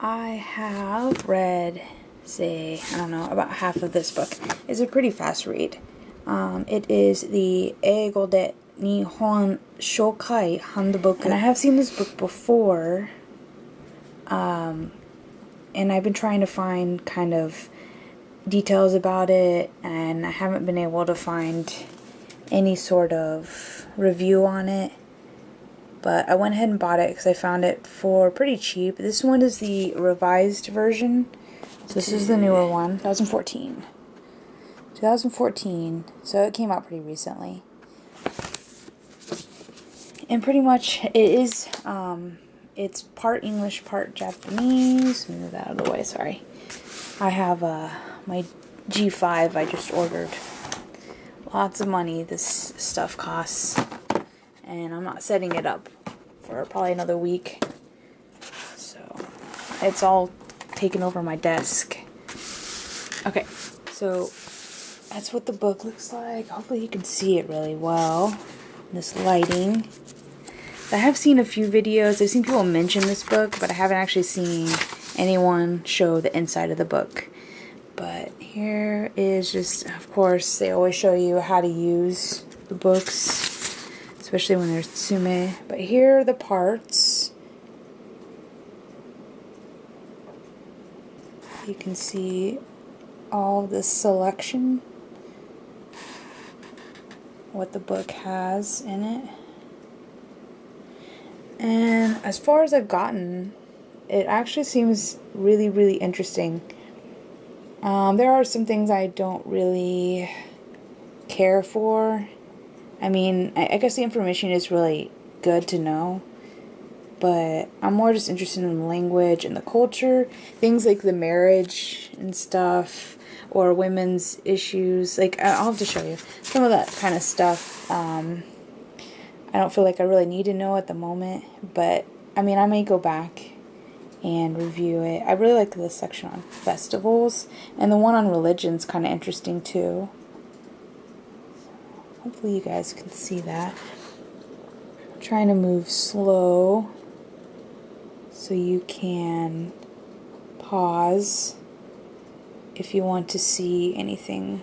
I have read, say, I don't know, about half of this book. It's a pretty fast read. It is the 英語で日本紹介ハンドブック. And I have seen this book before, and I've been trying to find kind of details about it, and I haven't been able to find any sort of review on it. But I went ahead and bought it because I found it for pretty cheap. This one is the revised version. So this is the newer one, 2014. 2014, so it came out pretty recently. And pretty much it is, it's part English, part Japanese. Move that out of the way, sorry. I have my G5 I just ordered. Lots of money this stuff costs. And I'm not setting it up for probably another week. So it's all taken over my desk. Okay, so that's what the book looks like. Hopefully you can see it really well. This lighting. I have seen a few videos. I've seen people mention this book, but I haven't actually seen anyone show the inside of the book. But here is just, of course, they always show you how to use the books, especially when there's tsume. But here are the parts. You can see all this selection, what the book has in it. And as far as I've gotten, it actually seems really, really interesting. There are some things I don't really care for. I mean, I guess the information is really good to know, but I'm more just interested in the language and the culture. Things like the marriage and stuff, or women's issues. Like, I'll have to show you some of that kind of stuff. I don't feel like I really need to know at the moment, but I mean, I may go back and review it. I really like this section on festivals, and the one on religion's kind of interesting too. Hopefully you guys can see that. I'm trying to move slow so you can pause if you want to see anything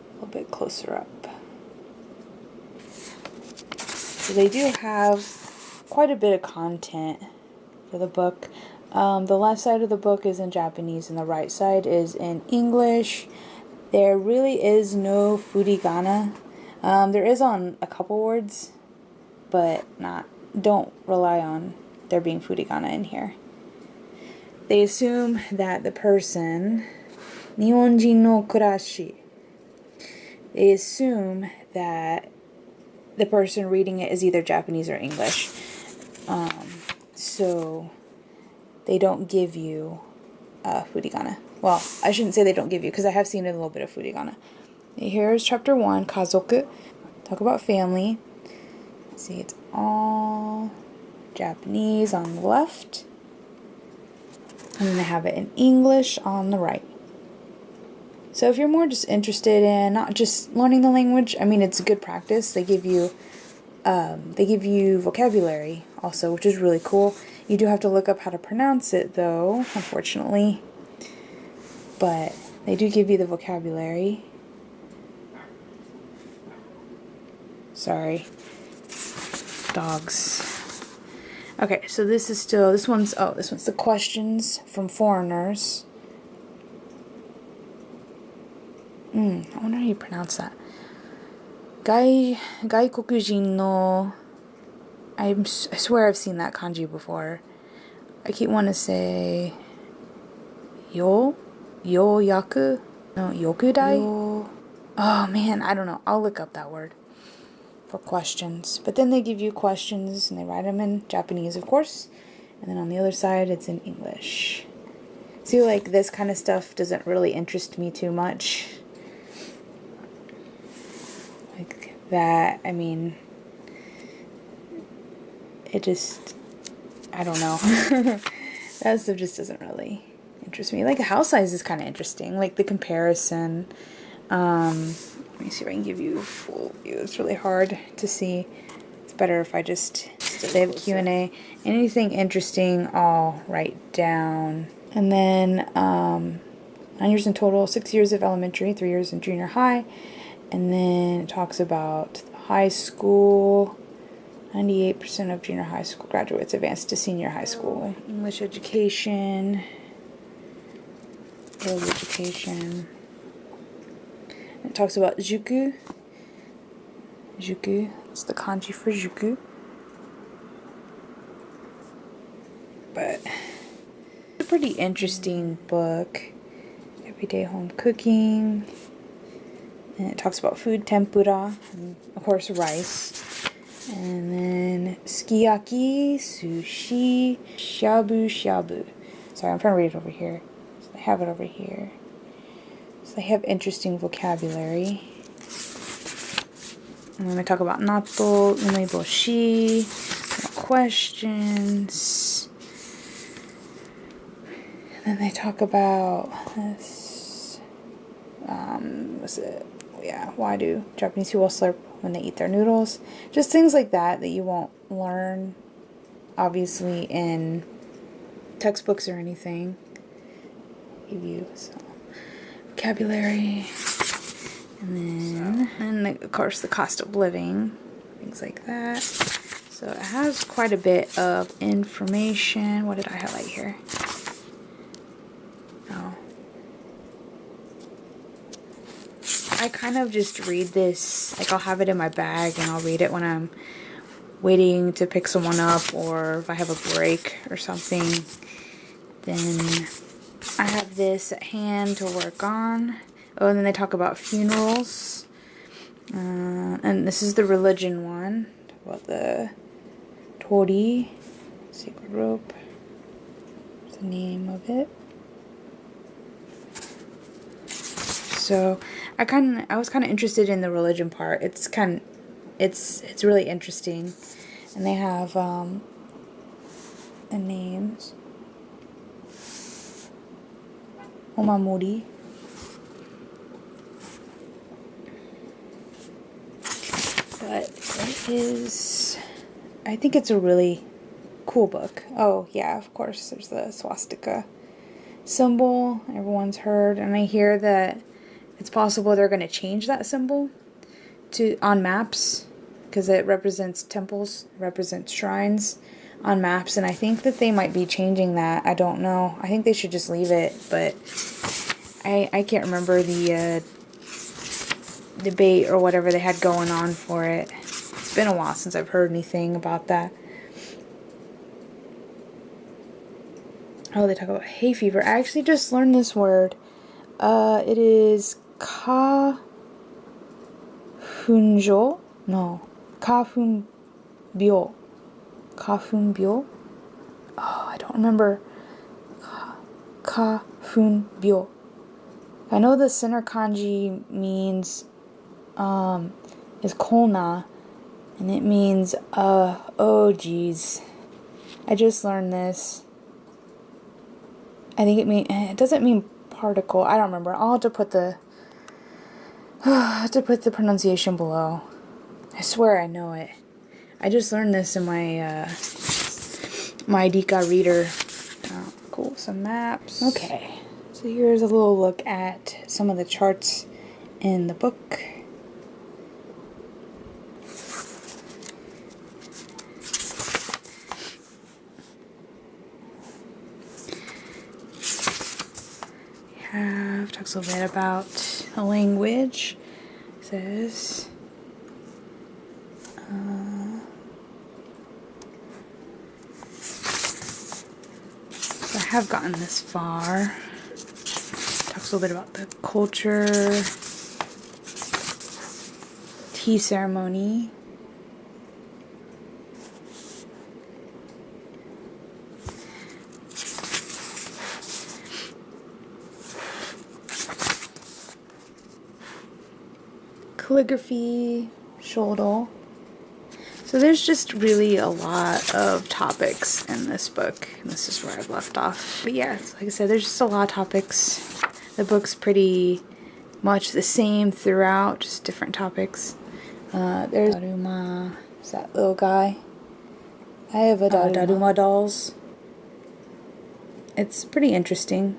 a little bit closer up. So they do have quite a bit of content for the book. The left side of the book is in Japanese and the right side is in English. There really is no furigana. There is on a couple words, but don't rely on there being furigana in here. They assume that the person, Nihonjin no kurashi, they assume that the person reading it is either Japanese or English. So they don't give you furigana. Well, I shouldn't say they don't give you, because I have seen a little bit of furigana. Here's chapter 1, kazoku. Talk about family. See, it's all Japanese on the left. And then they have it in English on the right. So if you're more just interested in not just learning the language, I mean, it's a good practice. They give you vocabulary also, which is really cool. You do have to look up how to pronounce it, though, unfortunately. But they do give you the vocabulary. Sorry. Dogs. Okay, so this one's the questions from foreigners. I wonder how you pronounce that. 外国人の, I swear I've seen that kanji before. I keep wanting to say yoyaku? No, yokudai? Oh man, I don't know. I'll look up that word for questions. But then they give you questions and they write them in Japanese, of course. And then on the other side, it's in English. See, like, this kind of stuff doesn't really interest me too much. Like that, I mean, it just, I don't know. That stuff just doesn't really interest me. Like, the house size is kind of interesting. Like, the comparison. Let me see if I can give you a full view. It's really hard to see. It's better if I just They have Q&A. Anything interesting, I'll write down. And then 9 years in total, 6 years of elementary, 3 years in junior high. And then it talks about high school. 98% of junior high school graduates advanced to senior high school. English education. World education. It talks about juku. Juku. It's the kanji for juku. But it's a pretty interesting book. Everyday home cooking. And it talks about food, tempura, and of course rice. And then sukiyaki, sushi, shabu shabu. Sorry, I'm trying to read it over here. So they have it over here. So they have interesting vocabulary. And then they talk about natto, umeboshi, questions. And then they talk about this. What's it? Yeah, why do Japanese people slurp when they eat their noodles? Just things like that you won't learn, obviously, in textbooks or anything. Give you some vocabulary. And then, of course, the cost of living, things like that. So it has quite a bit of information. What did I highlight here? Oh. I kind of just read this, like I'll have it in my bag and I'll read it when I'm waiting to pick someone up, or if I have a break or something. Then I have this at hand to work on. Oh, and then they talk about funerals. And this is the religion one. Talk about the Tori, sacred rope. What's the name of it? So I was kind of interested in the religion part. It's really interesting, and they have the names. Omamori. But it is, I think it's a really cool book. Oh yeah, of course, there's the swastika symbol everyone's heard, and I hear that it's possible they're going to change that symbol on maps, because it represents temples, represents shrines on maps, and I think that they might be changing that. I don't know. I think they should just leave it, but I can't remember the debate or whatever they had going on for it. It's been a while since I've heard anything about that. Oh, they talk about hay fever. I actually just learned this word. It is kafunjo? No. Kafunbyo. Kafunbyo? Oh, I don't remember. Kafunbyo. I know the center kanji means, is kona, and it means, oh geez. I just learned this. I think it doesn't mean particle. I don't remember. I'll have to put the pronunciation below. I swear I know it. I just learned this in my my Dika reader. Oh, cool. Some maps. Okay. So here's a little look at some of the charts in the book. Talks a little bit about the language. It says so I have gotten this far. Talks a little bit about the culture, tea ceremony. Calligraphy, shoulder. So there's just really a lot of topics in this book, and this is where I've left off. But yeah, like I said, there's just a lot of topics. The book's pretty much the same throughout, just different topics. There's Aruma, is that little guy. I have a Daruma dolls. It's pretty interesting.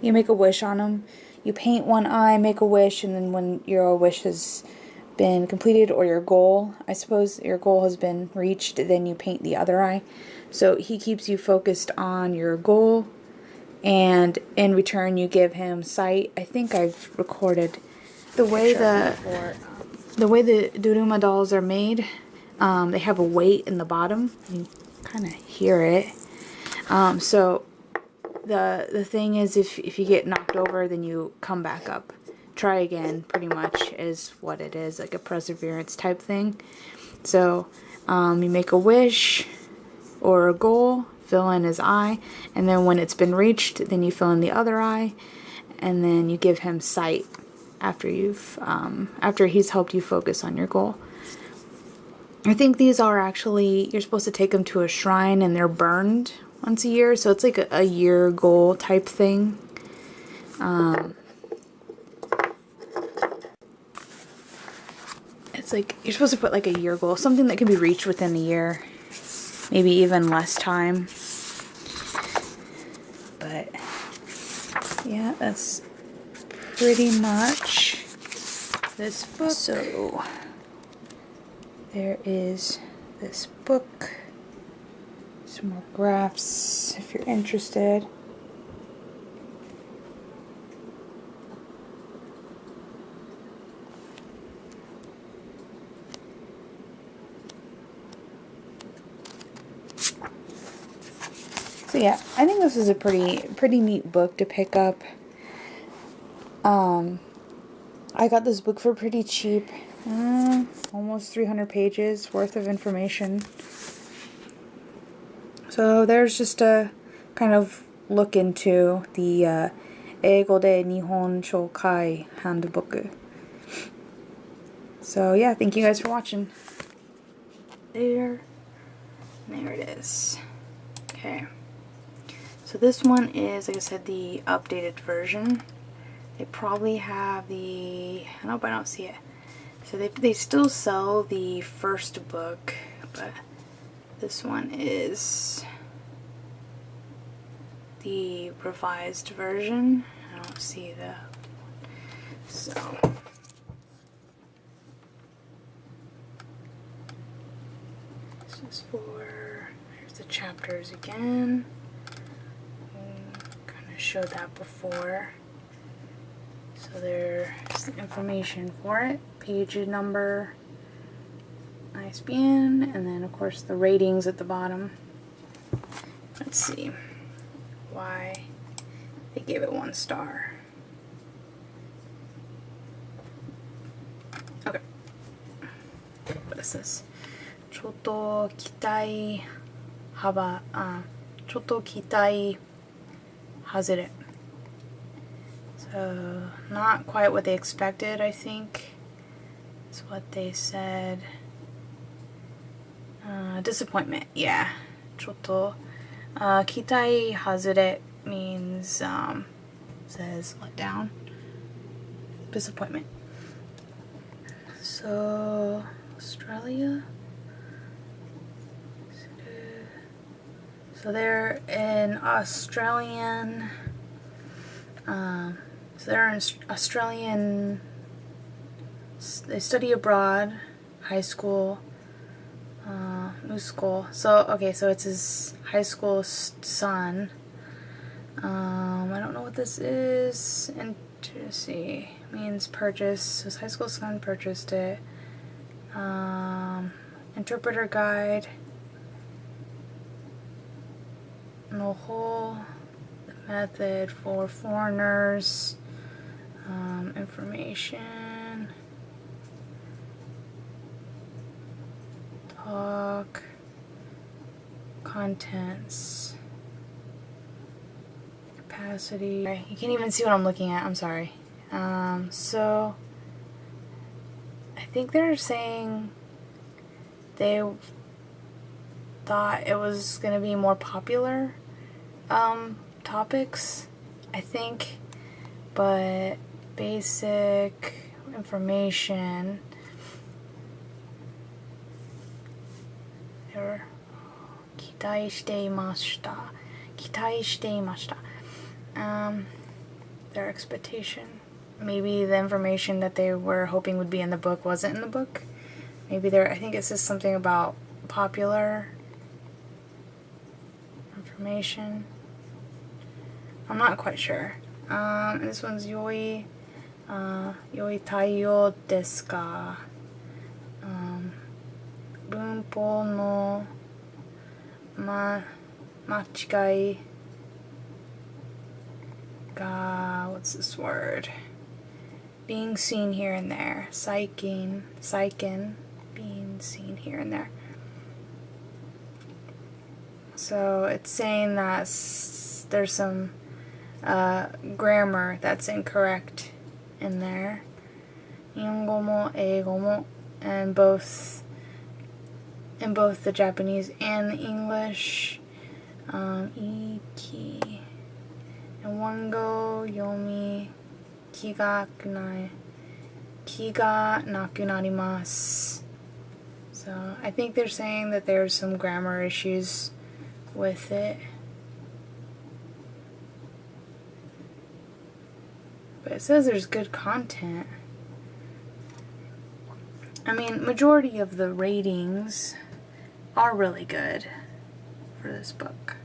You make a wish on them. You paint one eye, make a wish, and then when your wish has been completed, or your goal, I suppose your goal has been reached, then you paint the other eye. So he keeps you focused on your goal, and in return you give him sight. I think I've recorded the way the Daruma dolls are made. They have a weight in the bottom. You kind of hear it. So the thing is, if you get knocked over, then you come back up. Try again, pretty much, is what it is, like a perseverance type thing. So you make a wish or a goal, fill in his eye, and then when it's been reached, then you fill in the other eye, and then you give him sight after he's helped you focus on your goal. I think these are actually, you're supposed to take them to a shrine, and they're burned once a year, so it's like a year goal type thing. It's like you're supposed to put like a year goal, something that can be reached within a year, maybe even less time. But yeah, that's pretty much this book. So there is this book, some more graphs if you're interested. So yeah, I think this is a pretty neat book to pick up. I got this book for pretty cheap, almost 300 pages worth of information. So there's just a kind of look into the 英語で日本紹介ハンドブック. So yeah, thank you guys for watching. There it is. Okay. So this one is, like I said, the updated version. They probably have the, nope, I don't see it. So they still sell the first book, but this one is the revised version. I don't see the, so. This is for, here's the chapters again. Showed that before. So there's the information for it, page number, ISBN, and then of course the ratings at the bottom. Let's see why they gave it 1 star. Okay. What is this? ちょっと期待外れ. So, not quite what they expected, I think. That's what they said. Disappointment, yeah. ちょっと、期待外れ means, says let down. Disappointment. So, Australia? So they're in Australian, they study abroad, high school, new school. So, okay, so it's his high school son. I don't know what this is. Let's see, means purchase. His high school son purchased it. Interpreter guide. The whole method for foreigners, information, talk, contents, capacity. You can't even see what I'm looking at, I'm sorry. So I think they're saying they thought it was going to be more popular topics, I think, but basic information, there 待していました。期待していました。Their expectation. Maybe the information that they were hoping would be in the book wasn't in the book. Maybe I think it says something about popular information. I'm not quite sure. This one's yoi. Yoi taiyo desu ka? Bunpo no machigai ga, what's this word? Being seen here and there. Saikin, being seen here and there. So it's saying that there's some grammar that's incorrect in there. Nihongo mo eigo mo, and in both the Japanese and the English. Iki and wango yomi kiga nakunarimasu. So I think they're saying that there's some grammar issues with it. But it says there's good content. I mean, majority of the ratings are really good for this book.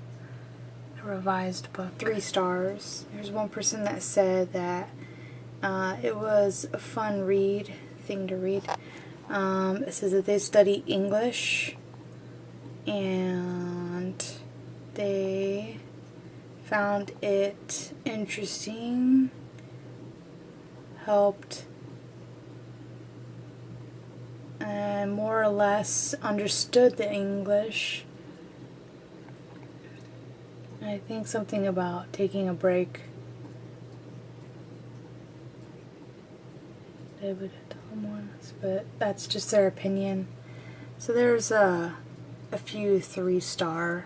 The revised book. 3 stars. There's one person that said that it was a fun thing to read. It says that they study English and they found it interesting, helped, and more or less understood the English. And I think something about taking a break. But that's just their opinion. So there's a few 3-star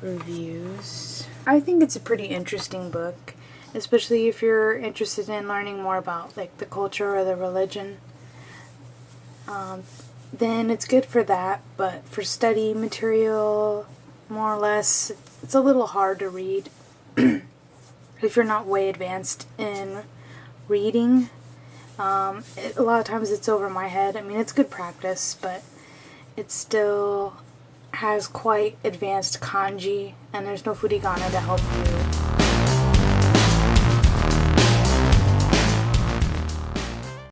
reviews. I think it's a pretty interesting book, especially if you're interested in learning more about like the culture or the religion. Then it's good for that, but for study material, more or less, it's a little hard to read if you're not way advanced in reading. A lot of times it's over my head. I mean, it's good practice, but it still has quite advanced kanji, and there's no furigana to help you